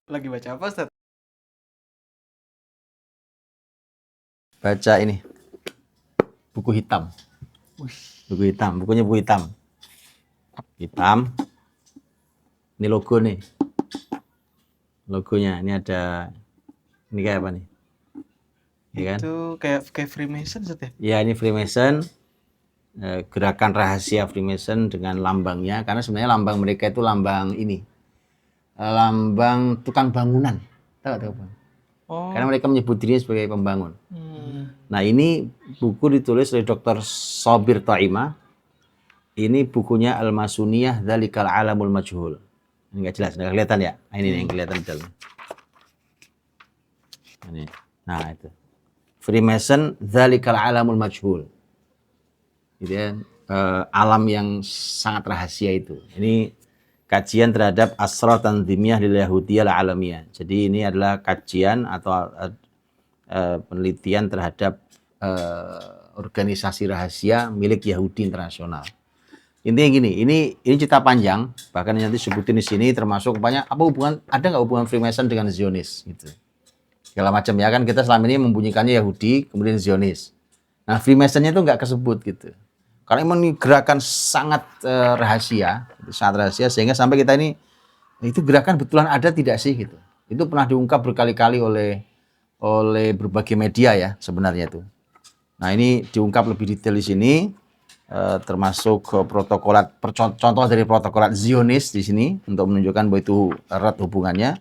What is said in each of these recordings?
Lagi baca apa, Ustaz? Baca ini buku hitam. Buku hitam, bukunya buku hitam. Hitam. Ini logo nih. Logonya ini ada, ini kayak apa nih? Ya kan? Itu kayak Freemason, Ustaz ya? Ya, ini Freemason, gerakan rahasia Freemason dengan lambangnya, karena sebenarnya lambang mereka itu lambang ini, lambang tukang bangunan. Tahu Bang? Oh. Karena mereka menyebut dirinya sebagai pembangun. Nah, ini buku ditulis oleh Dr. Shabir Taimah. Ini bukunya Al-Masuniyah Dzalikal Alamul Majhul. Ini nggak jelas, nggak kelihatan ya? Nah, ini yang kelihatan di dalam. Ini. Nah, itu. Freemason Dzalikal Alamul Majhul. Gitu ya, alam yang sangat rahasia itu. Ini kajian terhadap Asrar Tanzimiyah lil Yahudiyah al-Alamiyah. Jadi ini adalah kajian atau penelitian terhadap organisasi rahasia milik Yahudi internasional. Intinya gini, ini cerita panjang, bahkan nanti sebutin di sini termasuk banyak apa hubungan, ada nggak hubungan Freemason dengan Zionis gitu. Segala macam ya kan, kita selama ini membunyikannya Yahudi kemudian Zionis. Nah, Freemasonnya itu nggak kesebut gitu. Karena memang ini gerakan sangat rahasia, sangat rahasia sehingga sampai kita ini itu gerakan betulan ada tidak sih gitu. Itu pernah diungkap berkali-kali oleh berbagai media ya sebenarnya itu. Nah, ini diungkap lebih detail di sini, termasuk protokolat, contoh dari protokolat Zionis di sini untuk menunjukkan bahwa itu erat hubungannya.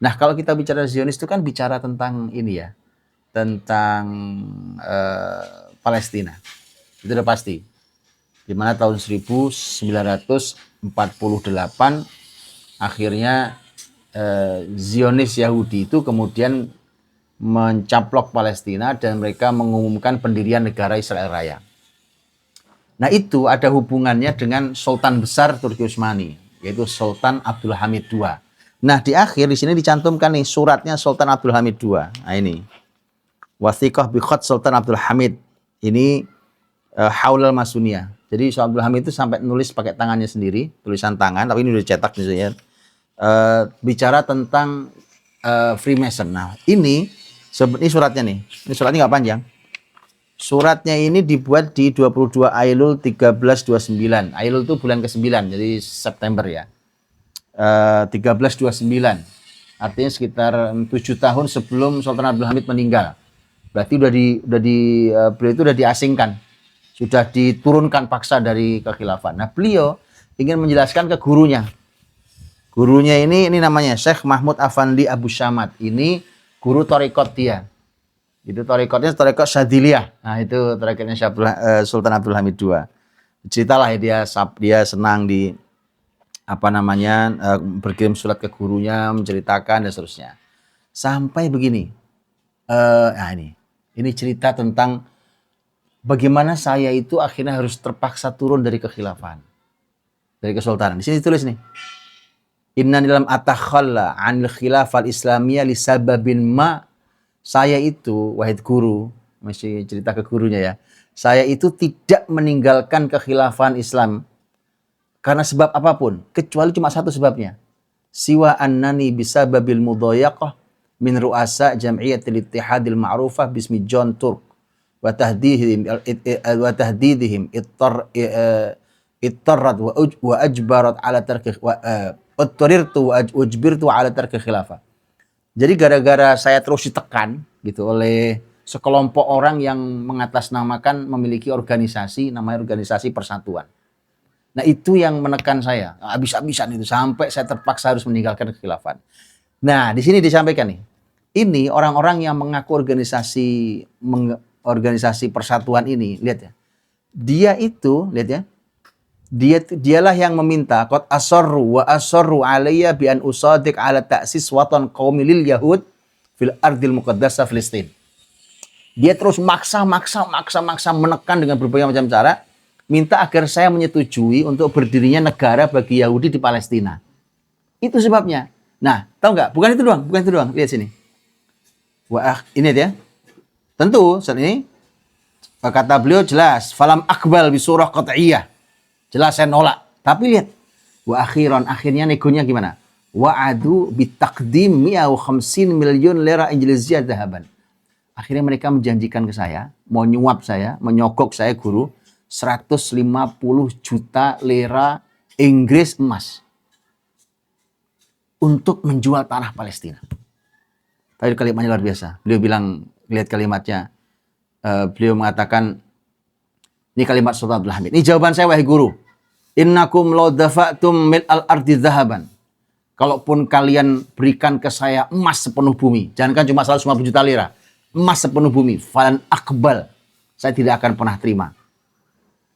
Nah, kalau kita bicara Zionis itu kan bicara tentang ini ya, tentang Palestina. Itu udah pasti. Di mana tahun 1948 akhirnya Zionis Yahudi itu kemudian mencaplok Palestina dan mereka mengumumkan pendirian negara Israel Raya. Nah, itu ada hubungannya dengan Sultan Besar Turki Utsmani, yaitu Sultan Abdul Hamid II. Nah, di akhir di sini dicantumkan nih suratnya Sultan Abdul Hamid II. Nah, ini Wathiqah bi khat Sultan Abdul Hamid. Ini Haulal Masuniyah. Jadi Sultan Abdul Hamid itu sampai nulis pakai tangannya sendiri, tulisan tangan, tapi ini udah cetak misalnya. Bicara tentang Freemason. Nah, ini suratnya nih. Ini suratnya nggak panjang. Suratnya ini dibuat di 22 Ailul 1329. Ailul itu bulan ke-9, jadi September ya. 1329. Artinya sekitar 7 tahun sebelum Sultan Abdul Hamid meninggal. Berarti beliau itu udah diasingkan. Sudah diturunkan paksa dari kekhilafan. Nah, beliau ingin menjelaskan ke gurunya. Gurunya ini namanya Syekh Mahmud Afandi Abu Syamad. Ini guru tarekat dia. Itu tarekatnya tarekat Syadziliyah. Nah, itu tarekatnya Sultan Abdul Hamid II. Ceritalah ya dia senang di berkirim surat ke gurunya menceritakan dan seterusnya. Sampai begini. Nah, ini cerita tentang bagaimana saya itu akhirnya harus terpaksa turun dari kekhilafan. Dari kesultanan. Di sini ditulis nih. Inna dalam atakhalla 'anil khilafah islamiyah li sababin ma. Saya itu, wahid guru, masih cerita ke gurunya ya. Saya itu tidak meninggalkan kekhilafan Islam karena sebab apapun, kecuali cuma satu sebabnya. Siwa annani bisababil mudhayaqah min ru'asa jam'iyyatil ittihadil ma'rufah bismi John Turk wa tahdidihim ittarrat wa ajbarat ala tarki wa utturirtu wa ujbirtu ala tarki khilafah. Jadi gara-gara saya terus ditekan gitu oleh sekelompok orang yang mengatasnamakan memiliki organisasi, namanya Organisasi Persatuan. Nah, itu yang menekan saya habis-habisan itu sampai saya terpaksa harus meninggalkan kekhilafan. Nah, di sini disampaikan nih. Ini orang-orang yang mengaku organisasi persatuan ini, lihat ya. Dia itu, lihat ya. Dialah yang meminta qad asarru wa asarru alayya bi an usadiq ala ta'sis watan qaumi lil yahud fil ardil muqaddasah Filistin. Dia terus maksa menekan dengan berbagai macam cara minta agar saya menyetujui untuk berdirinya negara bagi Yahudi di Palestina. Itu sebabnya. Nah, tahu nggak? Bukan itu doang. Lihat sini. Wah, ini dia. Tentu saat ini kata beliau jelas, falam akbal bi surah qat'iyah. Jelas saya nolak. Tapi lihat, akhirnya negonya gimana? wa'adu bitaqdim 150 million lira Injiliziyah dhahaban. Akhirnya mereka menjanjikan ke saya, mau nyuap saya, menyogok saya guru, 150 juta lira Inggris emas untuk menjual tanah Palestina. Tadi kalimatnya luar biasa. Beliau bilang, lihat kalimatnya, beliau mengatakan, ini kalimat Sultan Abdul Hamid. Ini jawaban saya, wahai guru. Innakum law dafa'tum min al-ardi dhahaban. Kalaupun kalian berikan ke saya emas sepenuh bumi, jangankan cuma 150 juta lira, emas sepenuh bumi, falan akbal, saya tidak akan pernah terima.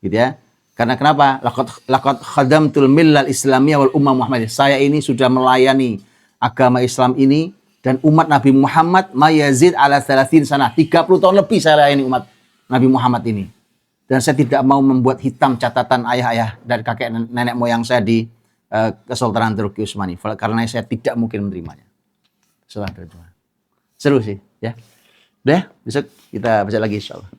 Gitu ya. Karena kenapa? Laqad khadamtul millal islamiyah wal ummah Muhammadiyah. Saya ini sudah melayani agama Islam ini dan umat Nabi Muhammad mayazid ala 30 sana. 30 tahun lebih saya layani umat Nabi Muhammad ini. Dan saya tidak mau membuat hitam catatan ayah-ayah dan kakek nenek moyang saya di Kesultanan Turki Utsmani. Karena saya tidak mungkin menerimanya. Seru sih, ya. Udah, besok kita baca lagi insyaallah.